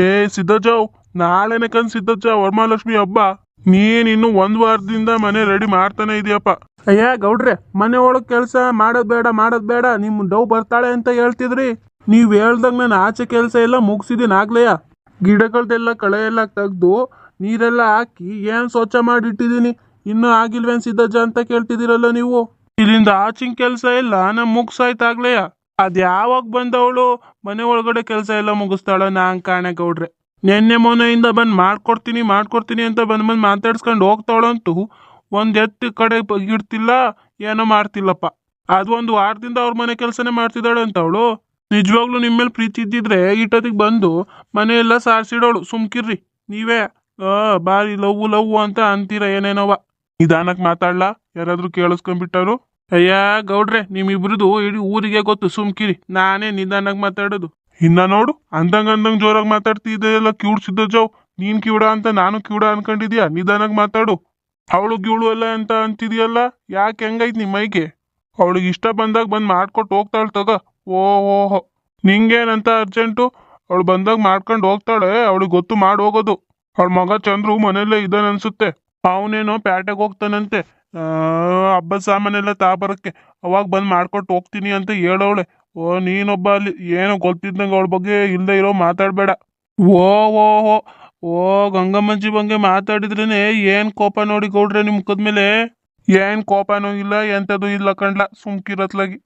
ಏ ಸಿದ್ದಜ್ಜವ್, ನಾಳೆನೆ ಕಣ್ ಸಿದ್ದಜ್ಜ ವರಮಹಾಲಕ್ಷ್ಮಿ ಹಬ್ಬ. ನೀನ್ ಇನ್ನು ಒಂದ್ ವಾರದಿಂದ ಮನೆ ರೆಡಿ ಮಾಡ್ತಾನೆ ಇದೆಯಪ್ಪ. ಅಯ್ಯ ಗೌಡ್ರೆ, ಮನೆ ಒಳಗ್ ಕೆಲ್ಸ ಮಾಡೋದ್ ಬೇಡ ನಿಮ್ ಡವ್ ಬರ್ತಾಳೆ ಅಂತ ಹೇಳ್ತಿದ್ರಿ. ನೀವ್ ಹೇಳ್ದಾಗ ನಾನು ಆಚೆ ಕೆಲ್ಸ ಎಲ್ಲ ಮುಗಿಸಿದೀನಿ ಆಗ್ಲೆಯ. ಗಿಡಗಳ್ದೆಲ್ಲ ಕಳೆ ಎಲ್ಲ ತೆಗ್ದು ನೀರೆಲ್ಲ ಹಾಕಿ ಏನ್ ಸ್ವಚ್ಛ ಮಾಡಿಟ್ಟಿದೀನಿ. ಇನ್ನೂ ಆಗಿಲ್ವೇನ್ ಸಿದ್ದಜ್ಜ ಅಂತ ಕೇಳ್ತಿದ್ದೀರಲ್ಲ ನೀವು. ಇಲ್ಲಿಂದ ಆಚಿನ ಕೆಲ್ಸ ಎಲ್ಲ ನಮ್ ಮುಗ್ಸಾಯ್ತಾಗ್ಲೆಯ. ಅದ್ ಯಾವಾಗ ಬಂದವಳು ಮನೆ ಒಳಗಡೆ ಕೆಲಸ ಎಲ್ಲ ಮುಗಿಸ್ತಾಳ ನಾನ್ ಕಾಣೆ ಗೌಡ್ರೆ. ನೆನ್ನೆ ಮೊನ್ನೆಯಿಂದ ಬಂದ್ ಮಾಡ್ಕೊಡ್ತೀನಿ ಅಂತ ಬಂದ್ ಮಾತಾಡ್ಸ್ಕೊಂಡು ಹೋಗ್ತಾವಳಂತೂ ಒಂದ್ ಎತ್ತು ಕಡೆ ಇಡ್ತಿಲ್ಲ, ಏನೋ ಮಾಡ್ತಿಲ್ಲಪ್ಪ. ಅದು ಒಂದು ವಾರದಿಂದ ಅವ್ರ ಮನೆ ಕೆಲಸನೇ ಮಾಡ್ತಿದ್ದಾಳೆ ಅಂತ ಅವಳು. ನಿಜವಾಗ್ಲೂ ನಿಮ್ಮೇಲೆ ಪ್ರೀತಿ ಇದ್ದಿದ್ರೆ ಇಟ್ಟೊತ್ತಿಗೆ ಬಂದು ಮನೆಯೆಲ್ಲ ಸಾರಿಸಿಡೋಳು. ಸುಮ್ಕಿರ್ರಿ ನೀವೇ ಬಾರಿ ಲವ್ ಅಂತ ಅಂತೀರ ಏನೇನವ. ನಿಧಾನಕ್ ಮಾತಾಡ್ಲಾ, ಯಾರಾದ್ರೂ ಕೇಳಿಸ್ಕೊಂಡ್ಬಿಟ್ಟಾರು. ಅಯ್ಯ ಗೌಡ್ರೆ, ನಿಮ್ಮಿಬ್ರದು ಇಡೀ ಊರಿಗೆ ಗೊತ್ತು, ಸುಮ್ಕಿರಿ. ನಾನೇ ನಿಧಾನಾಗ್ ಮಾತಾಡೋದು. ಇನ್ನ ನೋಡು, ಅಂದಂಗ್ ಜೋರಾಗಿ ಮಾತಾಡ್ತಿದ್ದೆಲ್ಲ ಕಿವುಡ್ ಸಿದ್ದಜ್ಜವ್. ನೀನ್ ಕಿವುಡ ಅಂತ ನಾನು ಕಿವುಡ ಅನ್ಕೊಂಡಿದ್ಯಾ? ನಿಧಾನಾಗ್ ಮಾತಾಡು. ಅವಳು ಗಿವಳು ಎಲ್ಲ ಅಂತ ಅಂತಿದ್ಯಲ್ಲ, ಯಾಕೆ ಹೆಂಗೈತ್ ನಿಮ್ ಮೈಗೆ? ಅವಳಿಗೆ ಇಷ್ಟ ಬಂದಾಗ ಬಂದ್ ಮಾಡ್ಕೊಟ್ಟು ಹೋಗ್ತಾಳೆ ತಗ. ಓಹೋ, ನಿಂಗೇನಂತ ಅರ್ಜೆಂಟು? ಅವಳು ಬಂದಾಗ ಮಾಡ್ಕೊಂಡು ಹೋಗ್ತಾಳೆ, ಅವಳಿಗೆ ಗೊತ್ತು ಮಾಡಿ ಹೋಗೋದು. ಅವಳ ಮಗ ಚಂದ್ರು ಮನೆಯಲ್ಲೇ ಇದ್ದಾನೆ ಅನ್ಸುತ್ತೆ. ಅವನೇನೋ ಪ್ಯಾಟೆಗೆ ಹೋಗ್ತಾನಂತೆ ಹಬ್ಬದ ಸಾಮಾನೆಲ್ಲ ತಾಬರಕ್ಕೆ. ಅವಾಗ ಬಂದ್ ಮಾಡ್ಕೊಟ್ಟು ಹೋಗ್ತೀನಿ ಅಂತ ಹೇಳವಳೆ. ನೀನೊಬ್ಬ ಅಲ್ಲಿ ಏನೋ ಗೊತ್ತಿದ್ದಂಗೆ ಅವಳ ಬಗ್ಗೆ ಇಲ್ದೇ ಇರೋ ಮಾತಾಡ್ಬೇಡ. ಓಹೋ ಓ ಗಂಗಮ್ಮಜ್ಜಿ ಬಗ್ಗೆ ಮಾತಾಡಿದ್ರೇನೆ ಏನ್ ಕೋಪ ನೋಡಿ ಗೌಡ್ರೆ ನಿಮ್ ಮುಖದ ಮೇಲೆ. ಏನ್ ಕೋಪನೂ ಇಲ್ಲ, ಎಂಥದ್ದು ಇಲ್ಲ ಕಣ್ಲ, ಸುಮ್ಕಿರತ್ಲಾಗಿ.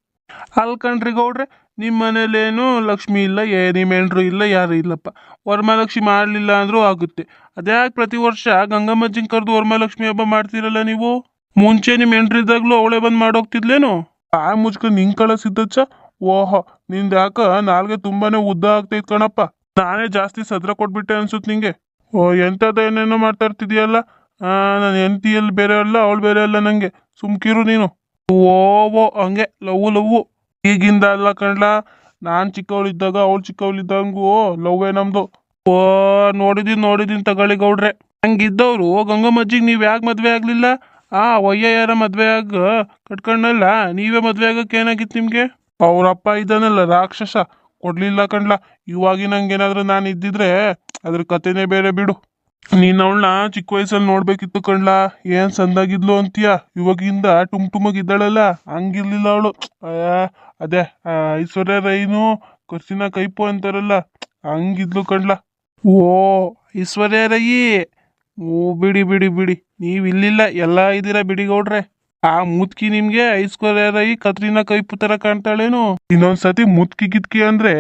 ಅಲ್ ಕಣ್ರಿ ಗೌಡ್ರೆ, ನಿಮ್ ಮನೇಲೇನು ಲಕ್ಷ್ಮಿ ಇಲ್ಲ, ನಿಮ್ಮ ಹೆಂಡ್ರು ಇಲ್ಲ, ಯಾರು ಇಲ್ಲಪ್ಪ. ವರಮಹಾಲಕ್ಷ್ಮಿ ಮಾಡ್ಲಿಲ್ಲ ಅಂದ್ರೂ ಆಗುತ್ತೆ. ಅದ್ಯಾಕೆ ಪ್ರತಿ ವರ್ಷ ಗಂಗಮ್ಮಜ್ಜಿನ ಕರೆದು ವರಮಹಾಲಕ್ಷ್ಮಿ ಹಬ್ಬ ಮಾಡ್ತಿರಲ್ಲ ನೀವು? ಮುಂಚೆ ನಿಮ್ ಹೆಂಡ್ರಿದ್ದಾಗ್ಲೂ ಅವಳೆ ಬಂದ್ ಮಾಡೋಗ್ತಿದ್ಲೇನು? ಆ ಮುಚ್ಕೊಂಡು ನಿಂಗ್ ಕಳಿಸಿದ್ದಚ್ಚ. ಓಹೋ, ನಿಂದ ಯಾಕ ನಾಲ್ಗೆ ತುಂಬಾನೇ ಉದ್ದ ಆಗ್ತೈತ್ ಕಣಪ್ಪ. ನಾನೇ ಜಾಸ್ತಿ ಸದ್ರ ಕೊಟ್ಬಿಟ್ಟೆ ಅನ್ಸುತ್ ನಿಂಗೆ. ಎಂತದ ಏನೇನೋ ಮಾತಾಡ್ತಿದ್ಯಲ್ಲ. ನನ್ನ ಹೆಂಡತಿಯಲ್ಲಿ ಬೇರೆ ಅಲ್ಲ, ಅವಳು ಬೇರೆ ಅಲ್ಲ ನಂಗೆ. ಸುಮ್ಕಿರು ನೀನು. ಓವೋ ಹಂಗೆ ಲವ್ವು ಈಗಿಂದ ಅಲ್ಲ ಕಣ್ಲ. ನಾನ್ ಚಿಕ್ಕವಳಿದ್ದಾಗ ಅವಳು ಚಿಕ್ಕವಳಿದ್ದಂಗೂ ಲವ್ವೇ ನಮ್ದು. ಓ ನೋಡಿದೀನಿ ತಗೊಳ್ಳಿ ಗೌಡ್ರೆ. ಹಂಗಿದ್ದವ್ರು ಗಂಗಮ್ಮಜ್ಜಿಗೆ ನೀವ್ ಯಾಕೆ ಮದ್ವೆ ಆಗ್ಲಿಲ್ಲ? ಒಯ್ಯ ಯಾರ ಮದ್ವೆ ಆಗ ಕಟ್ಕೊಂಡಲ್ಲ, ನೀವೇ ಮದ್ವೆ ಆಗಕ್ಕೆ ಏನಾಗಿತ್ತು ನಿಮ್ಗೆ? ಅವ್ರಪ್ಪ ಇದ್ದಾನಲ್ಲ ರಾಕ್ಷಸ, ಕೊಡ್ಲಿಲ್ಲ ಕಣ್ಲ. ಇವಾಗಿನಂಗೇನಾದ್ರೂ ನಾನು ಇದ್ದಿದ್ರೆ ಅದ್ರ ಕತೆನೇ ಬೇರೆ ಬಿಡು. ನೀನ್ ಅವಳನ್ನ ಚಿಕ್ಕ ವಯಸ್ಸಲ್ಲಿ ನೋಡ್ಬೇಕಿತ್ತು ಕಣ್ಲ. ಏನ್ ಸಂದಾಗಿದ್ಲು ಅಂತೀಯ? ಇವಾಗಿಂದ ಟುಮ್ಗಿದ್ದಾಳಲ್ಲ, ಹಂಗಿರ್ಲಿಲ್ಲ ಅವಳು. ಅದೇ ಐಶ್ವರ್ಯ ರೈನು ಕರ್ಸಿನ ಕೈಪು ಅಂತಾರಲ್ಲ, ಹಂಗಿದ್ಲು ಕಣ್ಲ. ಓ ಐಶ್ವರ್ಯ ರೈ. ಓ ಬಿಡಿ ನೀವ್ ಇಲ್ಲಿಲ್ಲ, ಎಲ್ಲ ಇದ್ದೀರಾ ಬಿಡಿ ಗೌಡ್ರೆ. ಆ ಮುತ್ಕಿ ನಿಮ್ಗೆ ಐಶ್ವರ್ಯ ರೈ ಕತ್ರಿನಾ ಕೈಪು ತರ ಕಾಣ್ತಾಳೇನು? ಇನ್ನೊಂದ್ಸತಿ ಮುತ್ಕಿ ಗಿತ್ಕಿ ಅಂದ್ರೆ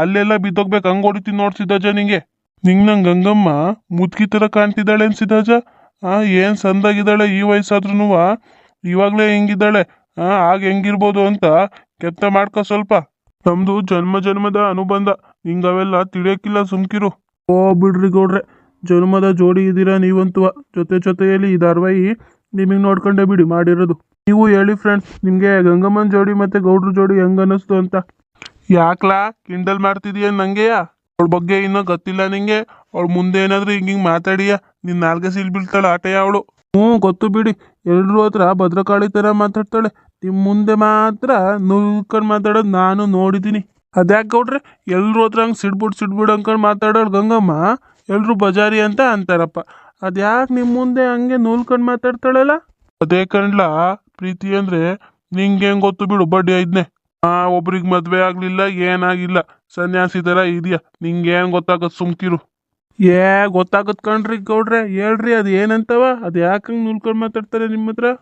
ಅಲ್ಲೆಲ್ಲ ಬಿದ್ದೋಗ್ಬೇಕು, ಹಂಗ್ ಹೊಡಿತೀನಿ ನೋಡ್ ಸಿದ್ದಜ್ಜ ನಿಂಗೆ. ನಂಗ್ ಗಂಗಮ್ಮ ಮುದ್ಕಿ ತರ ಕಾಣ್ತಿದ್ದಾಳೆ ಅನ್ಸಿದಾಜ. ಏನ್ ಸಂದಾಗಿದ್ದಾಳೆ ಈ ವಯಸ್ಸಾದ್ರೂ. ಇವಾಗ್ಲೇ ಹೆಂಗಿದ್ದಾಳೆ, ಆಗ ಹೆಂಗಿರ್ಬೋದು ಅಂತ ಕೆತ್ತ ಮಾಡ್ಕೊ ಸ್ವಲ್ಪ. ನಮ್ದು ಜನ್ಮದ ಅನುಬಂಧ, ನಿಂಗ ಅವೆಲ್ಲ ತಿಳಿಯಕ್ಕಿಲ್ಲ, ಸುಮ್ಕಿರು. ಓ ಬಿಡ್ರಿ ಗೌಡ್ರೆ, ಜನ್ಮದ ಜೋಡಿ ಇದ್ದೀರಾ ನೀವಂತುವ. ಜೊತೆಯಲ್ಲಿ ಈ ಧಾರಾವಾಹಿ ನಿಮಗ್ ನೋಡ್ಕೊಂಡೆ ಬಿಡಿ ಮಾಡಿರೋದು. ನೀವು ಹೇಳಿ ಫ್ರೆಂಡ್ಸ್, ನಿಮ್ಗೆ ಗಂಗಮ್ಮನ್ ಜೋಡಿ ಮತ್ತೆ ಗೌಡ್ರ ಜೋಡಿ ಹೆಂಗ್ ಅನ್ನಿಸ್ತು ಅಂತ. ಯಾಕ್ಲಾ ಕಿಂಡಲ್ ಮಾಡ್ತಿದೀಯ ನಂಗೆಯ? ಅವಳ ಬಗ್ಗೆ ಇನ್ನೂ ಗೊತ್ತಿಲ್ಲ ನಿಂಗೆ? ಅವಳು ಮುಂದೆ ಏನಾದ್ರೂ ಹಿಂಗಿಂಗ್ ಮಾತಾಡಿಯ ನಿನ್ ನಾಲ್ಗೆ ಸೀಲ್ ಬೀಳ್ತಾಳೆ ಆಟೆಯ ಅವಳು. ಗೊತ್ತು ಬಿಡಿ, ಎಲ್ರು ಹತ್ರ ಭದ್ರಕಾಳಿ ತರ ಮಾತಾಡ್ತಾಳೆ. ನಿಮ್ ಮುಂದೆ ಮಾತ್ರ ನುಲ್ಕೊಂಡ್ ಮಾತಾಡೋದು ನಾನು ನೋಡಿದೀನಿ. ಅದ್ಯಾಕೆ ಗೌಡ್ರೆ, ಎಲ್ರು ಹತ್ರ ಹಂಗ್ ಸಿಡ್ಬಿಡ್ ಅನ್ಕೊಂಡ್ ಮಾತಾಡೋಳು ಗಂಗಮ್ಮ ಎಲ್ರು ಬಜಾರಿ ಅಂತ ಅಂತಾರಪ್ಪ. ಅದ್ಯಾಕೆ ನಿಮ್ ಮುಂದೆ ಹಂಗೆ ನೂಲ್ಕೊಂಡ್ ಮಾತಾಡ್ತಾಳಲ್ಲ? ಅದೇ ಕಣ್ಲ ಪ್ರೀತಿ ಅಂದ್ರೆ. ನಿಂಗೆ ಹೆಂಗ್ ಗೊತ್ತು ಬಿಡು, ಬಡ್ಡಿ ಐದ್ನೆ. ಒಬ್ರಿಗೆ ಮದ್ವೆ ಆಗ್ಲಿಲ್ಲ, ಏನಾಗಿಲ್ಲ, ಸನ್ಯಾಸಿ ತರ ಇದೆಯಾ, ನಿಂಗೇನ್ ಗೊತ್ತಾಗತ್, ಸುಮ್ಕಿರು. ಗೊತ್ತಾಗತ್ ಕಣ್ರಿ ಗೌಡ್ರೆ, ಹೇಳ್ರಿ ಅದ್ ಏನಂತವ? ಅದ್ ಯಾಕಂಗ್ ನುಲ್ಕೊಂಡ್ ಮಾತಾಡ್ತಾರೆ ನಿಮ್ಮ ಹತ್ರ?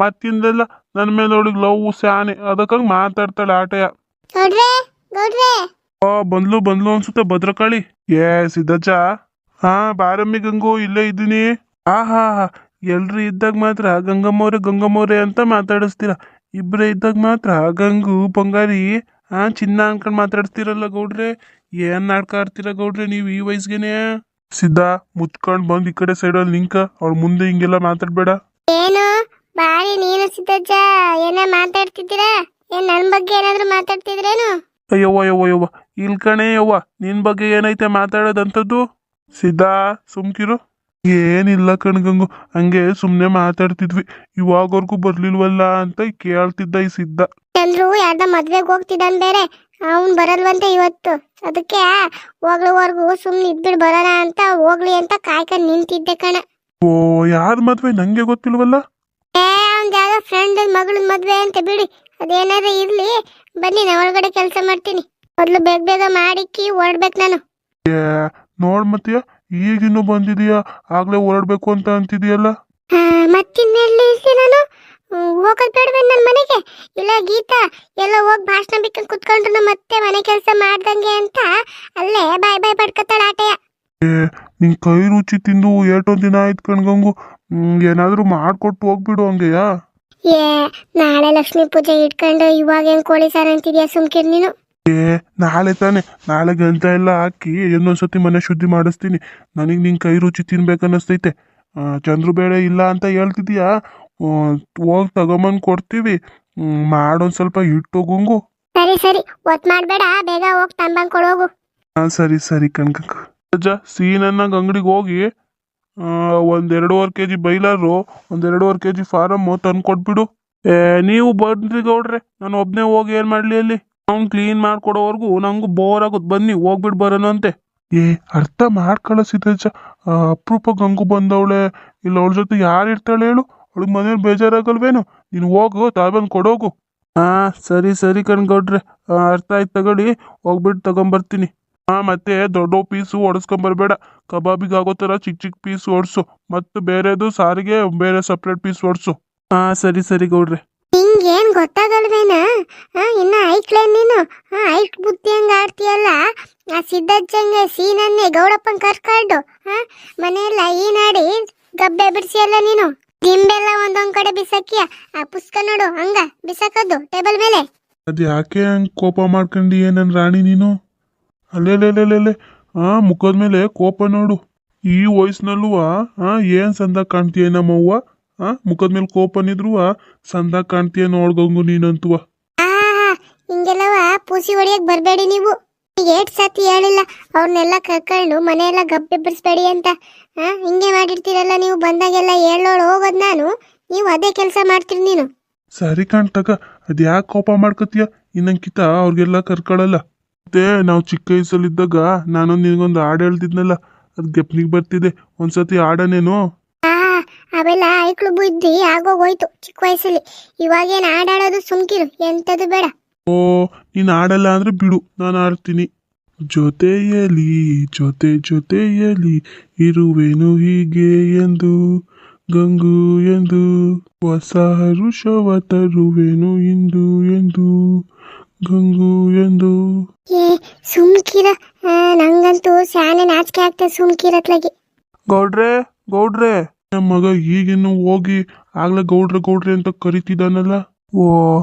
ಮತ್ತಿಂದೆಲ್ಲ ನನ್ ಮೇಲೆ ಅವಳಿಗೆ ಲವ್ ಸ್ಯಾನೆ, ಅದಕ್ಕಂಗ್ ಮಾತಾಡ್ತಾಳೆ ಆಟೆಯ. ಬಂದ್ಲು ಅನ್ಸುತ್ತೆ ಭದ್ರಕಾಳಿ. ಸಿದ್ದಜ್ಜ. ಬಾರಮ್ಮಿ ಗಂಗು, ಇಲ್ಲೇ ಇದ್ದೀನಿ. ಹಾ ಎಲ್ರು ಇದ್ದಾಗ ಮಾತ್ರ ಗಂಗಮ್ಮವ್ರೆ ಅಂತ ಮಾತಾಡಿಸ್ತೀರ. ಇಬ್ರೇ ಇದ್ದಾಗ ಮಾತ್ರ ಗಂಗು ಬಂಗಾರಿ ಚಿನ್ನ ಅನ್ಕೊಂಡ್ ಮಾತಾಡ್ಸ್ತಿರಲ್ಲ ಗೌಡ್ರೆ. ಏನ್ ನಾಟಕ ಆಡ್ತೀರ ಗೌಡ್ರೆ ನೀವು ಈ ವಯಸ್ಸಿಗೆನೆ? ಸಿದ್ಧ ಮುಚ್ಕೊಂಡ್ ಬಂದ್ ಈ ಕಡೆ ಸೈಡಲ್ಲಿ ನಿಂಕ. ಅವಳ ಮುಂದೆ ಹಿಂಗೆಲ್ಲ ಮಾತಾಡ್ಬೇಡ. ಏನು ಬಾರಿ ನೀನು ಸಿದ್ದಜ್ಜ ಏನ ಮಾತಾಡ್ತಿದ್ದೀರಾ? ಏನ್ ನನ್ ಬಗ್ಗೆ ಏನಾದ್ರು ಮಾತಾಡ್ತಿದ್ರೇನು? ಅಯ್ಯವ್ವ ಇಲ್ ಕಣೆ ಯವ್ವ, ನಿನ್ ಬಗ್ಗೆ ಏನೈತೆ ಮಾತಾಡೋದಂಥದ್ದು? ಸಿದ್ಧ ಸುಮ್ಕಿರು. ಏನಿಲ್ಲ ಕಣ್ಗಂಗು, ಹಂಗೆ ಸುಮ್ನೆ ಮಾತಾಡ್ತಿದ್ವಿ. ಇವಾಗವರ್ಗೂ ಬರ್ಲಿಲ್ವಲ್ಲ ಅಂತ ಕೇಳ್ತಿದ್ದ ಈ ಸಿದ್ಧ. ಚಂದ್ರು ಯಾರ್ದ ಮದ್ವೆಗ್ ಹೋಗ್ತಿದ್ದಾನ್ ಬೇರೆ. ಅವನ್ ಬರಲ್ವಂತೆ ಇವತ್ತು. ಅದಕ್ಕೆ ಹೋಗ್ಲವರ್ಗು ಸುಮ್ನೆ ಇದ್ಬಿಡ್ ಬರೋಣ ಅಂತ ಹೋಗ್ಲಿ ಅಂತ ಕಾಯ್ಕೊಂಡು ನಿಂತಿದ್ದೆ ಕಣ. ಓ, ಯಾರ ಮದ್ವೆ ನಂಗೆ ಗೊತ್ತಿಲ್ವಲ್ಲ. ಅವ್ನ್ ಯಾವ್ದೋ ಫ್ರೆಂಡ್ ಮಗಳ ಮದ್ವೆ ಅಂತ ಬಿಡಿ. ಅದೇನಾರ ಇರ್ಲಿ, ಬನ್ನಿ ನಾ ಒಳಗಡೆ ಕೆಲಸ ಮಾಡ್ತೀನಿ. ಮೊದ್ಲು ಬೇಗ ಬೇಗ ಮಾಡಿಕ್ಕಿ ಹೊರಡ್ಬೇಕು ನಾನು. ಏ, ನೋಡ್ ಮತ್ತೀಯ, ಈಗಿನ್ನೂ ಬಂದಿದೀಯಾ, ಆಗ್ಲೇ ಹೊರಡ್ಬೇಕು ಅಂತ ಅಂತಿದೀಯಲ್ಲ. ಮತ್ತಿನ್ನೆಲ್ಲಿ ಇರ್ಲಿ ನಾನು? ಹೋಗೋದ್ ಬೇಡವೇ ನನ್ನ ಮನೆಗೆ? ಇಲ್ಲ ಗೀತಾ ಎಲ್ಲ ಹೋಗಿ ಭಾಷಣ ಬಿಕ್ಕ ಕುತ್ಕೊಂಡ್ರು ಮತ್ತೆ ಮನೆ ಕೆಲಸ ಮಾಡ್ದಂಗೆ ಅಂತ ಅಲ್ಲೇ ಬಾಯ್ ಬಾಯ್ ಪಡ್ಕತ್ತಾಳ ಆಟೆಯ. ನಿನ್ ಕೈ ರುಚಿ ತಿಂದು ಏಟೊಂದ್ ದಿನ ಆಯ್ತು ಕಣ್ಗಂಗು. ಏನಾದ್ರೂ ಮಾಡ್ಕೊಟ್ಟು ಹೋಗ್ಬಿಡು ಹಂಗೆಯಾ. ಏ, ನಾಳೆ ಲಕ್ಷ್ಮೀ ಪೂಜೆ ಇಟ್ಕೊಂಡು ಇವಾಗ ಹೆಂಗ್ ಕೋಳಿ ಸಾರ ಅಂತಿದ್ಯಾ? ಸುಮ್ಕಿರ್ ನೀನು. ನಾಳೆ ತಾನೆ, ನಾಳೆ ಗಂಧ ಎಲ್ಲ ಹಾಕಿ ಇನ್ನೊಂದ್ಸತಿ ಮನೆ ಶುದ್ಧಿ ಮಾಡಿಸ್ತೀನಿ. ನನಗ್ ನಿನ್ ಕೈ ರುಚಿ ತಿನ್ಬೇಕನ್ನಿಸ್ತೈತೆ. ಚಂದ್ರು ಬೇಳೆ ಇಲ್ಲ ಅಂತ ಹೇಳ್ತಿದ್ಯಾ, ಹೋಗಿ ತಗೊಂಬಂದ್ ಕೊಡ್ತೀವಿ. ಮಾಡೊಂದ್ ಸ್ವಲ್ಪ ಇಟ್ಟೋಗಂಗು. ಸರಿ ಸರಿ, ಒತ್ ಮಾಡ್ಬೇಡ, ಬೇಗ ಹೋಗಿ ತಂಬಂಗ್ ಕೊಡೋಗು. ಸರಿ ಸರಿ ಕಣ್ಕಂಕ. ಅಜ್ಜ, ಸೀನನ್ನಾಗ ಅಂಗಡಿಗೆ ಹೋಗಿ 1.5 kg ಬೈಲಾರು, 1.5 kg ಫಾರಮ್ಮು ತಂದು ಕೊಟ್ಬಿಡು. ನೀವು ಬಂದ್ರಿ ಗೌಡ್ರೆ, ನಾನು ಒಬ್ನೇ ಹೋಗಿ ಏನ್ ಮಾಡ್ಲಿ ಅಲ್ಲಿ? ಅವ್ನು ಕ್ಲೀನ್ ಮಾಡ್ಕೊಡೋವರೆಗೂ ನಂಗೂ ಬೋರ್ ಆಗುತ್ತೆ. ಬನ್ನಿ ಹೋಗ್ಬಿಟ್ಟು ಬರೋಣಂತೆ. ಅರ್ಥ ಮಾಡ್ಕೊಳ್ಳಿದ್ದಜ್ಜ. ಅಪರೂಪ ಗಂಗು ಬಂದವಳೆ, ಇಲ್ಲ ಅವಳ ಜೊತೆ ಯಾರು ಇರ್ತಾಳೆ ಹೇಳು? ಅವಳಿಗೆ ಮನೇಲಿ ಬೇಜಾರಾಗಲ್ವೇನು? ನೀನು ಹೋಗು, ತಾಳ್ಬಂದು ಕೊಡೋಗು. ಸರಿ ಸರಿ ಕಣ್ಗೌಡ್ರೆ, ಅರ್ಥ ಆಯ್ತು. ತಗೊಳ್ಳಿ, ಹೋಗ್ಬಿಟ್ಟು ತಗೊಂಬರ್ತೀನಿ. ಮತ್ತೆ ದೊಡ್ಡ ಪೀಸು ಹೊಡೆಸ್ಕೊಂಬರ್ಬೇಡ. ಕಬಾಬಿಗೆ ಆಗೋ ಥರ ಚಿಕ್ಕ ಚಿಕ್ಕ ಪೀಸ್ ಹೊಡ್ಸು. ಮತ್ತು ಬೇರೆದು ಸಾರಿಗೆ ಬೇರೆ ಸಪ್ರೇಟ್ ಪೀಸ್ ಹೊಡ್ಸು. ಸರಿ ಸರಿ ಗೌಡ್ರೆ. ನಿಂಗೇನ್ ಗೊತ್ತಾಗಲ್ವೇನ? ಇನ್ನ ಐಕ್ಲೇ ನೀನು? ಐಕ್ ಬುದ್ಧಿ ಹಂಗ ಆಡ್ತೀಯಲ್ಲ. ಆ ಸಿದ್ದಜ್ಜಂಗೆ ಸೀನನ್ನೇ ಗೌಡಪ್ಪನ್ ಕರ್ಕೊಂಡು ಮನೆಯೆಲ್ಲ ಈನಾಡಿ ಗಬ್ಬೆ ಬಿಡಿಸಿಯಲ್ಲ ನೀನು. ದಿಂಬೆಲ್ಲ ಒಂದೊಂದ್ ಕಡೆ ಬಿಸಾಕಿಯ. ಆ ಪುಸ್ತಕ ನೋಡು, ಹಂಗ ಬಿಸಾಕದ್ದು ಟೇಬಲ್ ಮೇಲೆ. ಅದು ಯಾಕೆ ಹಂಗೆ ಕೋಪ ಮಾಡ್ಕೊಂಡು ಏನನ್ ರಾಣಿ ನೀನು? ಅಲ್ಲೇಲೇಲೇಲೇ, ಮುಖದ ಮೇಲೆ ಕೋಪ ನೋಡು. ಈ ವಯಸ್ಸಿನಲ್ಲೂ ಏನ್ ಸಂದಾಗ ಕಾಣ್ತೀಯ ನಮ್ಮವ್ವ? ಮುಖದ ಮೇಲೆ ಕೋಪನಿದ್ರು ಸಂದಾಗ ಕಾಣ್ತೀಯ ನೋಡ್ಗಂಗು ನೀನಂತುವ. ಹಿಂಗೆಲ್ಲವ ಪೂಸಿ ಹೊಡಿಯಕ್ ಬರ್ಬೇಡಿ ನೀವು. ಏಟ್ ಸತಿ ಹೇಳಿಲ್ಲ ಅವ್ರನ್ನೆಲ್ಲ ಕರ್ಕೊಂಡು ಮನೆಯೆಲ್ಲ ಗಬ್ಬೆ ಬಿಡಿಸ್ಬೇಡಿ ಅಂತ. ಹಿಂಗೆ ಮಾಡಿರ್ತೀರಲ್ಲ ನೀವು. ಬಂದಾಗೆಲ್ಲ ಹೇಳೋಳು ಹೋಗೋದ್ ನಾನು, ನೀವು ಅದೇ ಕೆಲಸ ಮಾಡ್ತೀರಿ ನೀನು. ಸರಿ ಕಾಣ್ತಗ, ಅದ್ ಯಾಕೆ ಕೋಪ ಮಾಡ್ಕೊತೀಯ? ಇನ್ನಂಕಿತ ಅವ್ರಿಗೆಲ್ಲ ಕರ್ಕೊಳ್ಳಲ್ಲ. ಮತ್ತೆ ನಾವು ಚಿಕ್ಕ ವಯಸ್ಸಲ್ಲಿದ್ದಾಗ ನಾನೊಂದು ನಿನಗೊಂದು ಹಾಡು ಹೇಳ್ತಿದ್ನಲ್ಲ, ಅದು ಗೆಪ್ನಿಗೆ ಬರ್ತಿದೆ. ಒಂದ್ಸತಿ ಹಾಡನೇನು? ಅವೆಲ್ಲ ಐಕ್ಳು ಬುದ್ಧಿ ಆಗೋಗೋಯ್ತು ಚಿಕ್ಕ ವಯಸ್ಸಲ್ಲಿ. ಇವಾಗೇನು ಆಡಾಡೋದು? ಸುಮ್ಕಿರು, ಎಂಥದ್ದು ಬೇಡ. ಓ, ನೀನು ಆಡಲ್ಲ ಅಂದ್ರೆ ಬಿಡು, ನಾನು ಆಡ್ತೀನಿ. ಜೊತೆಯಲಿ ಜೊತೆ ಜೊತೆಯಲಿ ಇರುವೆನು ಹೀಗೆ ಎಂದು ಗಂಗು ಎಂದು, ಹೊಸ ಹರುಷವ ತರುವೆನು ಇಂದು ಎಂದು ಗಂಗು ಎಂದು. ಸುಮ್ಕಿರ, ನಂಗಂತೂ ಶಾನೆ ನಾಚಿಕೆ ಆಗ್ತದೆ ಸುಮ್ಕಿರತ್ಲಾಗಿ. ಗೌಡ್ರೆ ಗೌಡ್ರೆ, ನಮ್ಮ ಮಗ ಈಗಿನ್ನು ಹೋಗಿ ಆಗ್ಲೇ ಗೌಡ್ರೆ ಗೌಡ್ರೆ ಅಂತ ಕರಿತಿದ್ದಾನಲ್ಲ. ಓ,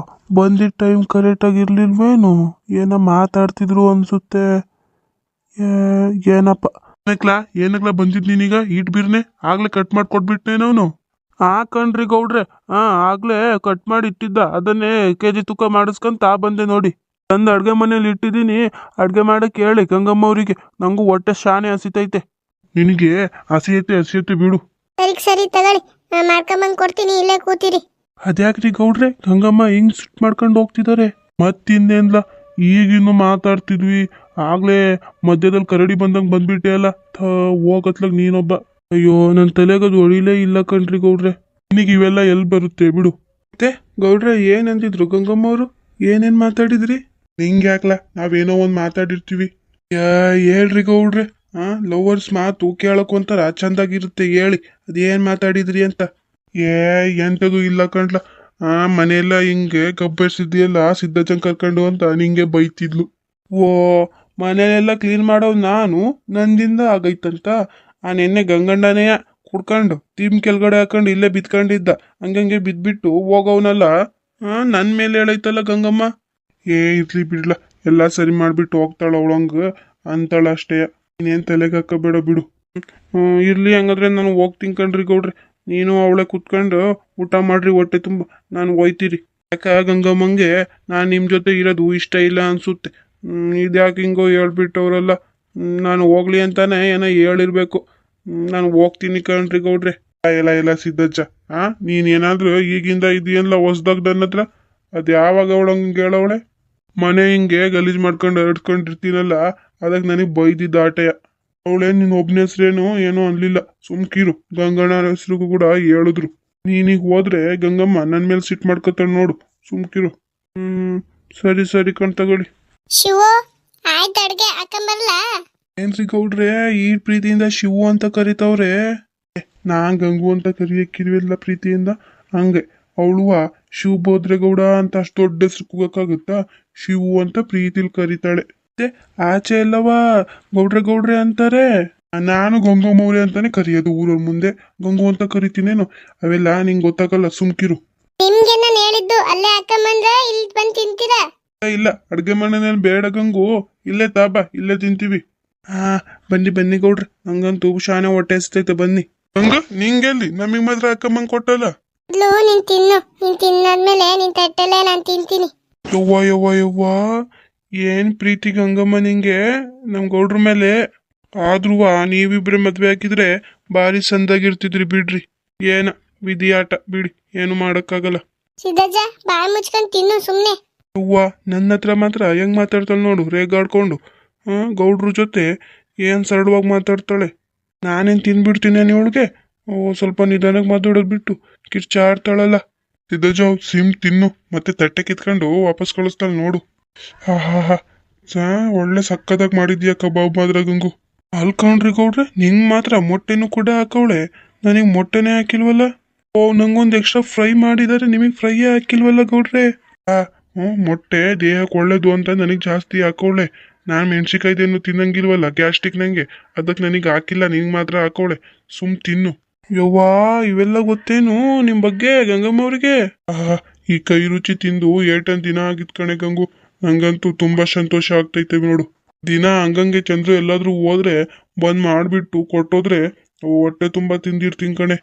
ಬಂದಿದ್ದ ಟೈಮ್ ಕರೆಕ್ಟಾಗಿರ್ಲಿಲ್ವೇನು? ಏನೋ ಮಾತಾಡ್ತಿದ್ರು ಅನ್ಸುತ್ತೆ. ಏನಪ್ಪ ಏನಕ್ಲಾ ಬಂದಿದ್ ನೀನೀಗ? ಈಟ್ ಬಿರ್ನೆ ಆಗ್ಲೇ ಕಟ್ ಮಾಡಿ ಕೊಟ್ಬಿಟ್ನೇನವನು. ಕಣ್ರಿ ಗೌಡ್ರೆ, ಆಗ್ಲೇ ಕಟ್ ಮಾಡಿ ಇಟ್ಟಿದ್ದ. ಅದನ್ನೇ kg ತೂಕ ಮಾಡಿಸ್ಕೊಂತ ಬಂದೆ ನೋಡಿ. ತಂದು ಅಡ್ಗೆ ಮನೇಲಿ ಇಟ್ಟಿದ್ದೀನಿ. ಅಡ್ಗೆ ಮಾಡಕ್ಕೆ ಹೇಳಿ ಗಂಗಮ್ಮ ಅವರಿಗೆ. ನಂಗೂ ಹೊಟ್ಟೆ ಶಾನೆ ಹಸಿತೈತೆ. ನಿನಗೆ ಹಸಿಯತ್ತೆ ಬಿಡು. ಸರಿ ತಗೊಳ್ಳಿ, ಮಾಡ್ಕೊಂಬಂದ್ ಕೊಡ್ತೀನಿ, ಇಲ್ಲೇ ಕೂತಿರಿ. ಅದ್ಯಾಕ್ರಿ ಗೌಡ್ರೆ, ಗಂಗಮ್ಮ ಹಿಂಗ್ ಸಿಟ್ ಮಾಡ್ಕೊಂಡು ಹೋಗ್ತಿದ್ದಾರೆ? ಮತ್ತಿನ್ನೇನ್ಲ, ಈಗಿನ್ನು ಮಾತಾಡ್ತಿದ್ವಿ, ಆಗ್ಲೇ ಮಧ್ಯದಲ್ಲಿ ಕರಡಿ ಬಂದಂಗೆ ಬಂದ್ಬಿಟ್ಟೆ ಅಲ್ಲ. ಹೋಗತ್ಲಾಗ ನೀನೊಬ್ಬ. ಅಯ್ಯೋ, ನನ್ನ ತಲೆಗದು ಹೊಳಿಲೇ ಇಲ್ಲ ಕಣ್ರಿ ಗೌಡ್ರೆ. ನಿನಗೆ ಇವೆಲ್ಲ ಎಲ್ಲಿ ಬರುತ್ತೆ ಬಿಡು. ಮತ್ತೆ ಗೌಡ್ರೆ ಏನಂತಿದ್ರು ಗಂಗಮ್ಮ ಅವರು? ಏನೇನ್ ಮಾತಾಡಿದ್ರಿ? ನಿಂಗೆ ಯಾಕ್ಲ, ನಾವೇನೋ ಒಂದು ಮಾತಾಡಿರ್ತೀವಿ. ಹೇಳ್ರಿ ಗೌಡ್ರೆ. ಲವರ್ಸ್ ಮಾತು ಕೇಳಕ್ ಒಂಥರ ಚಂದಾಗಿರುತ್ತೆ. ಹೇಳಿ ಅದೇನ್ ಮಾತಾಡಿದ್ರಿ ಅಂತ. ಎಂತದು ಇಲ್ಲ ಕಣ್ಲ. ಮನೆಯೆಲ್ಲ ಹಿಂಗೆ ಗಬ್ಬೆಸಿದ್ಯಲ್ಲ ಸಿದ್ದಜ್ಜಂಗ್ ಕರ್ಕೊಂಡು ಅಂತ ನಿಂಗೆ ಬೈತಿದ್ಲು. ಓ, ಮನೆಯೆಲ್ಲ ಕ್ಲೀನ್ ಮಾಡೋದು ನಾನು, ನಂದಿಂದ ಆಗೈತಂತ. ನೆನ್ನೆ ಗಂಗಣ್ಣನೇ ಕುಡ್ಕೊಂಡು ಟೀಮ್ ಕೆಳಗಡೆ ಹಾಕೊಂಡು ಇಲ್ಲೇ ಬಿತ್ಕೊಂಡಿದ್ದ. ಹಂಗಂಗೆ ಬಿದ್ಬಿಟ್ಟು ಹೋಗವನಲ್ಲ. ನನ್ನ ಮೇಲೆ ಹೇಳೈತಲ್ಲ ಗಂಗಮ್ಮ. ಇರ್ಲಿ ಬಿಡ್ಲ, ಎಲ್ಲ ಸರಿ ಮಾಡ್ಬಿಟ್ಟು ಹೋಗ್ತಾಳ ಅವಳಂಗ ಅಂತಾಳ ಅಷ್ಟೇ. ಇನ್ನೇನು ತಲೆಗೆ ಹಾಕಬೇಡ ಬಿಡು. ಇರ್ಲಿ, ಹಂಗಾದ್ರೆ ನಾನು ಹೋಗ್ತೀನಿ ಕಣ್ರಿ ಗೌಡ್ರೆ. ನೀನು ಅವಳೆ ಕುತ್ಕೊಂಡು ಊಟ ಮಾಡ್ರಿ ಹೊಟ್ಟೆ ತುಂಬ. ನಾನು ಹೋಯ್ತೀರಿ. ಯಾಕ ಗಂಗಮ್ಮಂಗೆ ನಾನು ನಿಮ್ಮ ಜೊತೆ ಇರೋದು ಇಷ್ಟ ಇಲ್ಲ ಅನ್ಸುತ್ತೆ. ಇದ್ಯಾಕೆ ಹಿಂಗೋ ಹೇಳ್ಬಿಟ್ಟವ್ರಲ್ಲ. ನಾನು ಹೋಗ್ಲಿ ಅಂತಾನೆ ಏನೋ ಹೇಳಿರ್ಬೇಕು. ನಾನು ಹೋಗ್ತೀನಿ ಕಣ್ರಿ ಗೌಡ್ರೆ. ಇಲ್ಲ ಸಿದ್ದಜ್ಜ, ನೀನೇನಾದ್ರೂ ಈಗಿಂದ ಇದೆಯಲ್ಲ ಹೊಸ್ದಾಗ ನನ್ನ ಹತ್ರ. ಅದು ಯಾವಾಗ ಅವಳಂಗೆ ಹೇಳವಳೆ? ಮನೆ ಹಿಂಗೆ ಗಲೀಜ್ ಮಾಡ್ಕೊಂಡು ಹರಡ್ಕೊಂಡಿರ್ತೀನಲ್ಲ, ಅದಕ್ಕೆ ನನಗೆ ಬೈದಿದ್ದ ಆಟೆಯ. ಅವಳೇನು ನಿನ್ನ ಒಬ್ಬನ ಹೆಸ್ರೇನು ಏನೋ ಅನ್ಲಿಲ್ಲ, ಸುಮ್ಕಿರು. ಗಂಗಣ್ಣ ಹೆಸ್ರಿಗೂ ಕೂಡ ಹೇಳಿದ್ರು. ನೀನೀಗ ಹೋದ್ರೆ ಗಂಗಮ್ಮ ನನ್ನ ಮೇಲೆ ಸಿಟ್ಟು ಮಾಡ್ಕೊತಾಳೆ ನೋಡು, ಸುಮ್ಕಿರು. ಸರಿ ಸರಿ ಕಣ್ ತಗೊಳ್ಳಿ. ಶಿವು ಆಯ್ತು, ಅಡ್ಗೆ ಹಾಕೊಂಬರ್ಲಾ? ಏನ್ರಿ ಗೌಡ್ರೆ ಈ ಪ್ರೀತಿಯಿಂದ ಶಿವು ಅಂತ ಕರಿತವ್ರೆ? ನಾನ್ ಗಂಗು ಅಂತ ಕರಿಯಕ್ಕಿಲ್ವೆಲ್ಲ ಪ್ರೀತಿಯಿಂದ. ಹಂಗೆ ಅವಳುವ ಶಿವ್ ಬೋದ್ರೇಗೌಡ ಅಂತ ಅಷ್ಟು ದೊಡ್ಡ ಹೆಸರು ಕೂಗಕ್ಕಾಗುತ್ತಾ? ಶಿವು ಅಂತ ಪ್ರೀತಿಲಿ ಕರಿತಾಳೆ. ಮತ್ತೆ ಆಚೆ ಎಲ್ಲವ ಗೌಡ್ರೆ ಅಂತಾರೆ. ನಾನು ಗಂಗಮ್ಮವ್ರೆ ಅಂತಾನೆ ಕರಿಯೋದು ಊರವ್ರ ಮುಂದೆ. ಗಂಗು ಅಂತ ಕರಿತೀನೇನು? ಅವೆಲ್ಲ ನಿಂಗೆ ಗೊತ್ತಾಗಲ್ಲ, ಸುಮ್ಕಿರು. ನಿಮ್ಗೆ ನಾನು ಹೇಳಿದ್ದು ಅಲ್ಲೇ ಹಾಕೊಂಬಂದ್ರ ಇಲ್ಲಿ ಬಂದು ತಿಂತೀರಾ? ಇಲ್ಲ, ಅಡ್ಗೆ ಮನೆಯಲ್ಲಿ ಬೇಡ ಗಂಗು, ಇಲ್ಲೇ ತಾಬಾ, ಇಲ್ಲೇ ತಿಂತೀವಿ. ಬನ್ನಿ ಬನ್ನಿ ಗೌಡ್ರೆ, ಹಂಗಂತೂ ಶಾನೆ ಹೊಟ್ಟೆ ಹಸ್ತೈತೆ, ಬನ್ನಿ. ಹಂಗ ನಿಂಗೆಲ್ಲಿ ನಮಗ್ ಮಾತ್ರ ಅಕ್ಕಮ್ಮಂಗ್ ಕೊಟ್ಟಲ್ಲ? ನೀನ್ ತಿನ್ನು, ನೀನ್ ತಿನ್ನಾದ್ಮೇಲೆ ನಿನ್ ತಟ್ಟೆಲ್ಲ ನಾನು ತಿಂತೀನಿ. ಯವ್ವ ಏನ್ ಪ್ರೀತಿ ಗಂಗಮ್ಮ ನಿಂಗೆ ನಮ್ ಗೌಡ್ರ ಮೇಲೆ. ಆದ್ರೂ ನೀವಿಬ್ರೆ ಮದ್ವೆ ಹಾಕಿದ್ರೆ ಬಾರಿ ಸಂದಾಗಿರ್ತಿದ್ರಿ ಬಿಡ್ರಿ. ಏನ ವಿಧಿ ಆಟ ಬಿಡಿ, ಏನು ಮಾಡಕ್ಕಾಗಲ್ಲ. ಸಿದ್ದಜ್ಜ ಬಾಯಿ ಮುಚ್ಕೊಂಡ್ ತಿನ್ನು ಸುಮ್ನೆ. ಯವ್ವ ನನ್ನ ಹತ್ರ ಮಾತ್ರ ಹೆಂಗ್ ಮಾತಾಡ್ತಾಳೆ ನೋಡು, ರೇಗಾಡ್ಕೊಂಡು. ಗೌಡ್ರ ಜೊತೆ ಏನ್ ಸರಳವಾಗಿ ಮಾತಾಡ್ತಾಳೆ. ನಾನೇನ್ ತಿನ್ಬಿಡ್ತೀನಿ ಇವಳಿಗೆ. ಸ್ವಲ್ಪ ನಿಧಾನಕ್ಕೆ ಮಾತಾಡೋದು ಬಿಟ್ಟು ಕಿರ್ಚಾಡ್ತಾಳಲ್ಲ. ಸಿದ್ದಜ್ಜ ಸಿಮ್ ತಿನ್ನು, ಮತ್ತೆ ತಟ್ಟೆ ಕಿತ್ಕೊಂಡು ವಾಪಸ್ ಕಳಿಸ್ತಾಳೆ ನೋಡು. ಒಳ್ಳೆ ಸಕ್ಕದಾಗಿ ಮಾಡಿದ್ಯಾ ಕಬಾಬ್ ಮಾತ್ರ ಗಂಗು. ಅಲ್ಕೌಂಡ್ರಿ ಗೌಡ್ರೆ, ನಿಂಗ್ ಮಾತ್ರ ಮೊಟ್ಟೆನೂ ಕೂಡ ಹಾಕವಳೆ, ನನಗ್ ಮೊಟ್ಟೆನೇ ಹಾಕಿಲ್ವಲ್ಲ. ನಂಗೊಂದು ಎಕ್ಸ್ಟ್ರಾ ಫ್ರೈ ಮಾಡಿದಾರೆ, ನಿಮಗ್ ಫ್ರೈಯೇ ಹಾಕಿಲ್ವಲ್ಲ ಗೌಡ್ರೆ. ಮೊಟ್ಟೆ ದೇಹಕ್ಕೆ ಒಳ್ಳೇದು ಅಂತ ನನಗ್ ಜಾಸ್ತಿ ಹಾಕವಳೆ. ನಾನ್ ಮೆಣಸಿಕಾಯ್ದೇನು ತಿನ್ನಂಗಿಲ್ವಲ್ಲ, ಗ್ಯಾಸ್ಟ್ರಿಕ್ ನಂಗೆ, ಅದಕ್ಕೆ ನನಗೆ ಹಾಕಿಲ್ಲ, ನಿಂಗ್ ಮಾತ್ರ ಹಾಕವಳೆ. ಸುಮ್ ತಿನ್ನು. ಯವ್ವಾ ಇವೆಲ್ಲ ಗೊತ್ತೇನು ನಿಮ್ ಬಗ್ಗೆ ಗಂಗಮ್ಮವ್ರಿಗೆ? ಈ ಕೈ ರುಚಿ ತಿಂದು ಏಟನ್ ದಿನ ಆಗಿದ್ ಕಣೆ ಗಂಗು. ನಂಗಂತೂ ತುಂಬಾ ಸಂತೋಷ ಆಗ್ತೈತೆ ನೋಡು. ದಿನ ಹಂಗಂಗೆ ಚಂದ್ರು ಎಲ್ಲಾದ್ರೂ ಹೋದ್ರೆ ಬಂದ್ ಮಾಡ್ಬಿಟ್ಟು ಕೊಟ್ಟೋದ್ರೆ ಹೊಟ್ಟೆ ತುಂಬಾ ತಿಂದಿರ್ತೀನಿ ಕಣೆ.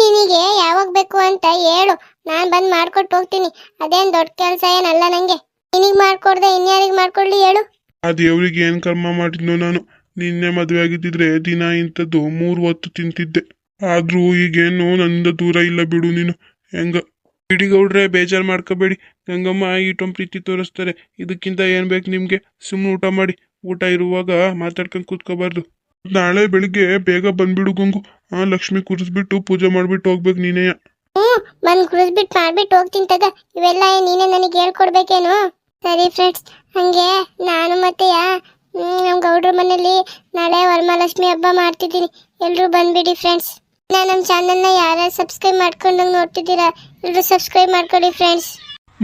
ನಿನಗೆ ಯಾವಾಗ ಬೇಕು ಅಂತ ಹೇಳು, ನಾನ್ ಬಂದ್ ಮಾಡ್ಕೊಟ್ಟು ಹೋಗ್ತೀನಿ. ಅದೇನ್ ದೊಡ್ಡ ಕೆಲ್ಸ ಏನಲ್ಲ ನಂಗೆ. ನಿನಗ್ ಮಾಡ್ಕೊಡ್ದೆ ಇನ್ಯಾರಿಗ್ ಮಾಡ್ಕೊಡ್ಲಿ ಹೇಳು? ಆ ದೇವ್ರಿಗೆ ಏನ್ ಕರ್ಮ ಮಾಡಿದ್ನೋ ನಾನು. ನಿನ್ನೆ ಮದ್ವೆ ಆಗಿದ್ದಿದ್ರೆ ದಿನ ಇಂಥದ್ದು 3 ಹೊತ್ತು ತಿಂತಿದ್ದೆ. ಆದ್ರೂ ಈಗೇನು ನನ್ನಿಂದ ದೂರ ಇಲ್ಲ ಬಿಡು ನೀನು. ಹೆಂಗ ಬಿಡಿ ಗೌಡ್ರೆ, ಬೇಜಾರ್ ಮಾಡ್ಕೋಬೇಡಿ. ಗಂಗಮ್ಮ ಈಟೊಂದು ಪ್ರೀತಿ ತೋರಿಸ್ತಾರೆ, ಇದಕ್ಕಿಂತ ಏನ್ ಬೇಕು ನಿಮ್ಗೆ? ಸುಮ್ಮನೆ ಊಟ ಮಾಡಿ. ಊಟ ಇರುವಾಗ ಮಾತಾಡ್ಕೊಂಡು ಕೂತ್ಕೋಬಾರ್ದು. ನಾಳೆ ಬೆಳಿಗ್ಗೆ ಬೇಗ ಬಂದ್ಬಿಡು ಗಂಗು. ಲಕ್ಷ್ಮಿ ಕೂರಿಸ್ಬಿಟ್ಟು ಪೂಜೆ ಮಾಡ್ಬಿಟ್ಟು ಹೋಗ್ಬೇಕು ನೀನೇ. ಬಂದ್ ಕುಡಿಸ್ಬಿಟ್ಟು ಮಾಡ್ಬಿಟ್ಟು ಹೋಗ್ತೀನಿ ತಗ. ಇವೆಲ್ಲ ನೀನೇ ನನಗೆ ಹೇಳ್ಕೊಡ್ಬೇಕೇನು? ಸರಿ ಫ್ರೆಂಡ್ಸ್, ಹಂಗೆ ನಾನು ಮತ್ತೆ ನಮ್ ಗೌಡ್ರ ಮನೇಲಿ ನಾಳೆ ವರಮಹಾಲಕ್ಷ್ಮಿ ಹಬ್ಬ ಮಾಡ್ತಿದ್ದೀನಿ. ಎಲ್ರು ಬಂದ್ಬಿಡಿ ಫ್ರೆಂಡ್ಸ್. ನಮ್ಮ ಚಾನಲ್ನ ಯಾರ್ಯಾರು ಸಬ್ಸ್ಕ್ರೈಬ್ ಮಾಡ್ಕೊಂಡಂಗೆ ನೋಡ್ತಿದ್ದೀರಾ, ಎಲ್ರು ಸಬ್ಸ್ಕ್ರೈಬ್ ಮಾಡ್ಕೊಳ್ಳಿ ಫ್ರೆಂಡ್ಸ್.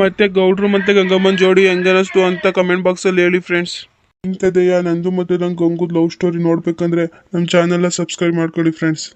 ಮತ್ತೆ ಗೌಡ್ರು ಮತ್ತೆ ಗಂಗಮ್ಮನ್ ಜೋಡಿ ಹೆಂಗನಿಸ್ತು ಅಂತ ಕಮೆಂಟ್ ಬಾಕ್ಸ್ ಅಲ್ಲಿ ಹೇಳಿ ಫ್ರೆಂಡ್ಸ್. ಇಂಥದೆಯಾ ನಂದು ಮತ್ತೆ ನಂಗೆ ಗಂಗುದ್ ಲವ್ ಸ್ಟೋರಿ ನೋಡ್ಬೇಕಂದ್ರೆ ನಮ್ಮ ಚಾನಲ್ನ ಸಬ್ಸ್ಕ್ರೈಬ್ ಮಾಡ್ಕೊಳ್ಳಿ ಫ್ರೆಂಡ್ಸ್.